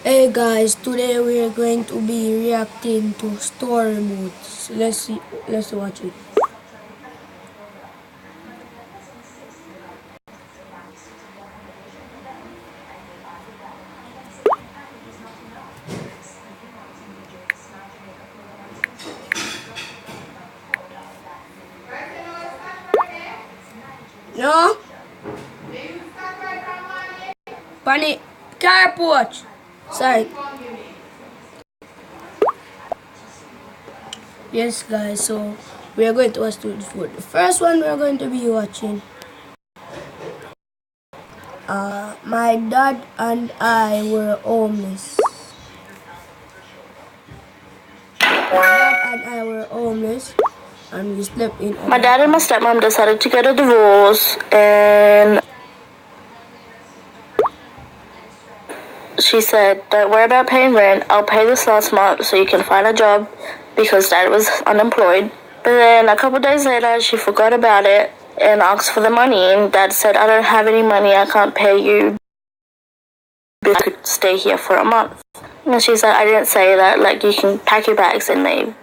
Hey guys, today we are going to be reacting to storyboth. Let's watch it. No? Pani car porch. Sorry. Yes guys, so we are going to watch the food. The first one we are going to be watching. My dad and I were homeless. And we slept in. My dad and my stepmom decided to get a divorce, and she said, "Don't worry about paying rent. I'll pay this last month so you can find a job," because dad was unemployed. But then a couple days later, she forgot about it and asked for the money, and dad said, "I don't have any money. I can't pay you. I could stay here for a month." And she said, "I didn't say that. Like, you can pack your bags and leave."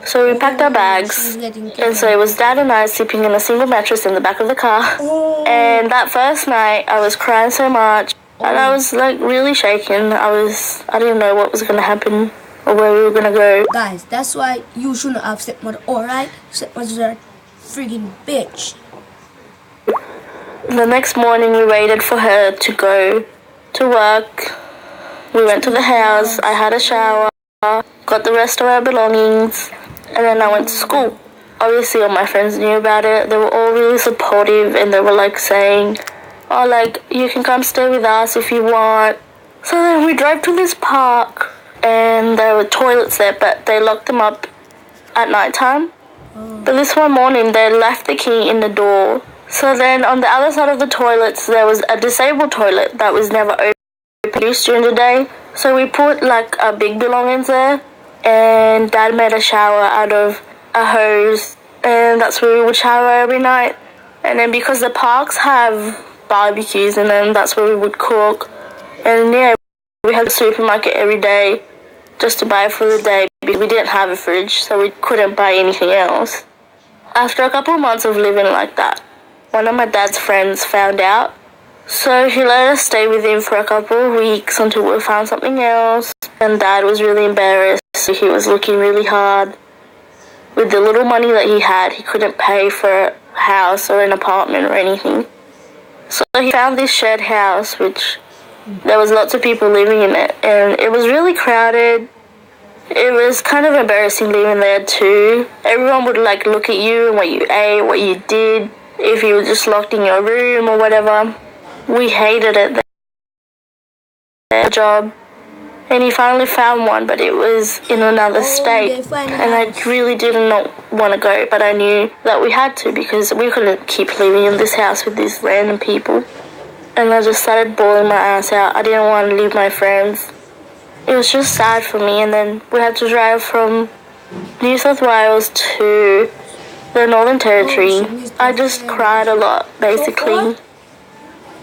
So we packed our bags, and so it was dad and I sleeping in a single mattress in the back of the car. And that first night, I was crying so much, and I was like really shaken. I didn't know what was gonna happen or where we were gonna go. Guys, that's why you shouldn't have stepmother, alright? Stepmother's a freaking bitch. The next morning, we waited for her to go to work. We went to the house, I had a shower, got the rest of our belongings, and then I went to school. Obviously all my friends knew about it. They were all really supportive, and they were like saying, "Oh, like, you can come stay with us if you want." So then we drove to this park, and there were toilets there, but they locked them up at night time. But this one morning they left the key in the door. So then on the other side of the toilets there was a disabled toilet that was never open during the day. So we put like our big belongings there, and dad made a shower out of a hose, and that's where we would shower every night. And then because the parks have barbecues, and then that's where we would cook. And yeah, we had the supermarket every day just to buy for the day because we didn't have a fridge, so we couldn't buy anything else. After a couple of months of living like that, one of my dad's friends found out. So he let us stay with him for a couple of weeks until we found something else. And dad was really embarrassed. He was looking really hard. With the little money that he had, he couldn't pay for a house or an apartment or anything. So he found this shared house, which there was lots of people living in it. And it was really crowded. It was kind of embarrassing living there too. Everyone would like look at you and what you ate, what you did, if you were just locked in your room or whatever. We hated it, their job. And he finally found one, but it was in another state. And I really did not want to go, but I knew that we had to because we couldn't keep living in this house with these random people. And I just started bawling my ass out. I didn't want to leave my friends. It was just sad for me. And then we had to drive from New South Wales to the Northern Territory. I just cried a lot, basically.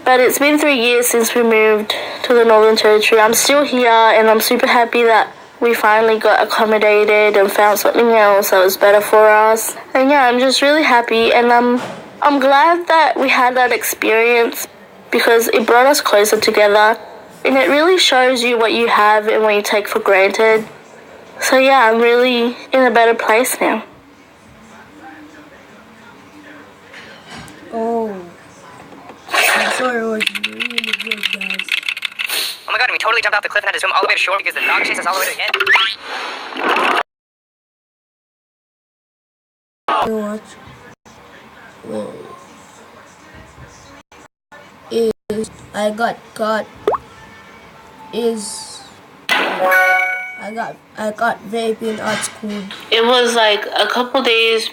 But it's been 3 years since we moved to the Northern Territory. I'm still here, and I'm super happy that we finally got accommodated and found something else that was better for us. And yeah, I'm just really happy, and I'm glad that we had that experience because it brought us closer together, and it really shows you what you have and what you take for granted. So yeah, I'm really in a better place now. Oh. Sorry, it was really good, guys. Oh my god, and we totally jumped off the cliff and had to swim all the way to shore because the dog chased us all the way to the end. Watch. Is I got caught. I got vaping at school. It was like a couple days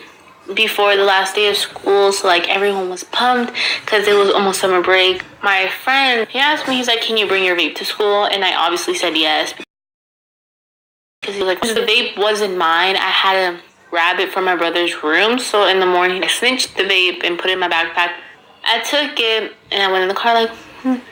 before the last day of school, so like everyone was pumped because it was almost summer break. My friend, he asked me, he's like, "Can you bring your vape to school?" And I obviously said yes because he was like, the vape wasn't mine. I had to grab it from my brother's room. So in the morning, I snitched the vape and put it in my backpack. I took it and I went in the car like,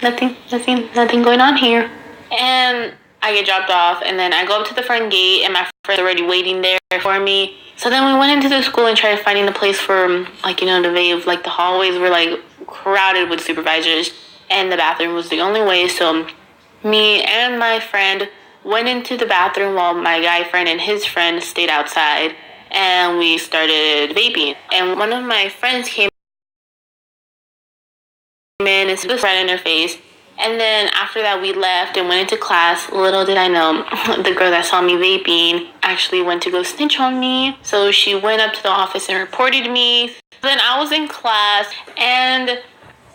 nothing going on here. And I get dropped off, and then I go up to the front gate, and my friend's already waiting there for me. So then we went into the school and tried finding the place for, like, you know, the vape. Like, the hallways were, like, crowded with supervisors, and the bathroom was the only way. So me and my friend went into the bathroom while my guy friend and his friend stayed outside, and we started vaping. And one of my friends came in and was right in her face. And then after that, we left and went into class. Little did I know, the girl that saw me vaping actually went to go snitch on me. So she went up to the office and reported me. Then I was in class, and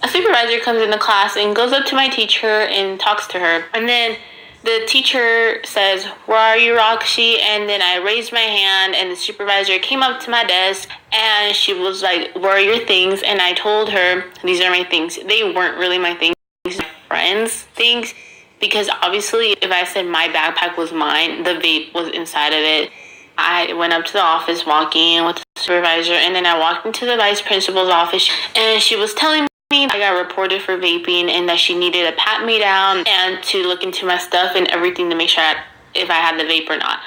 a supervisor comes in the class and goes up to my teacher and talks to her. And then the teacher says, "Where are you, Roxy?" And then I raised my hand, and the supervisor came up to my desk, and she was like, "Where are your things?" And I told her, "These are my things." They weren't really my things, my friends' things, because obviously if I said my backpack was mine, the vape was inside of it. I went up to the office walking with the supervisor, and then I walked into the vice principal's office, and she was telling me I got reported for vaping and that she needed to pat me down and to look into my stuff and everything to make sure if I had the vape or not.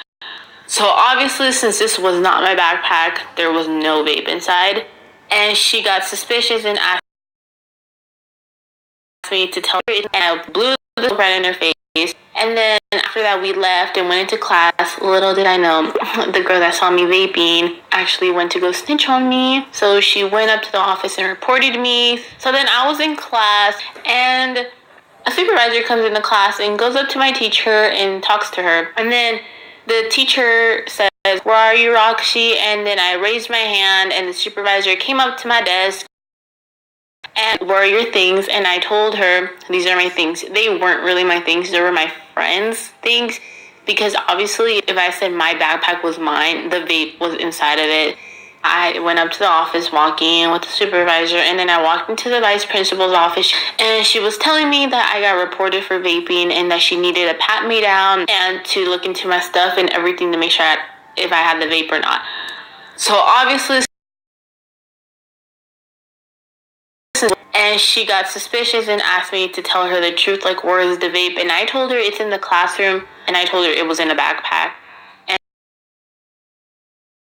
So obviously, since this was not my backpack, there was no vape inside, and she got suspicious and asked me to tell her, and I blew the right in her face. And then after that, we left and went into class. Little did I know, the girl that saw me vaping actually went to go snitch on me. So she went up to the office and reported me. So then I was in class, and a supervisor comes in the class and goes up to my teacher and talks to her. And then the teacher says, "Where are you, Roxy?" And then I raised my hand, and the supervisor came up to my desk, and "Where are your things?" And I told her, "These are my things." They weren't really my things. They were my friends' things, because obviously if I said my backpack was mine, the vape was inside of it. I went up to the office walking with the supervisor, and then I walked into the vice principal's office, and she was telling me that I got reported for vaping and that she needed to pat me down and to look into my stuff and everything to make sure if I had the vape or not. So obviously, and she got suspicious and asked me to tell her the truth, like, where is the vape? And I told her it's in the classroom, and I told her it was in a backpack.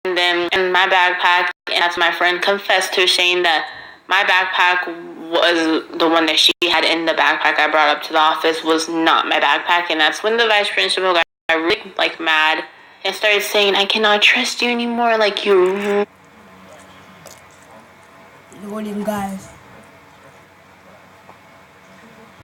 And then in my backpack, and that's my friend confessed to saying that my backpack was the one that she had in the backpack I brought up to the office was not my backpack. And that's when the vice principal got really, like, mad and started saying, "I cannot trust you anymore, like, you." Loading, guys.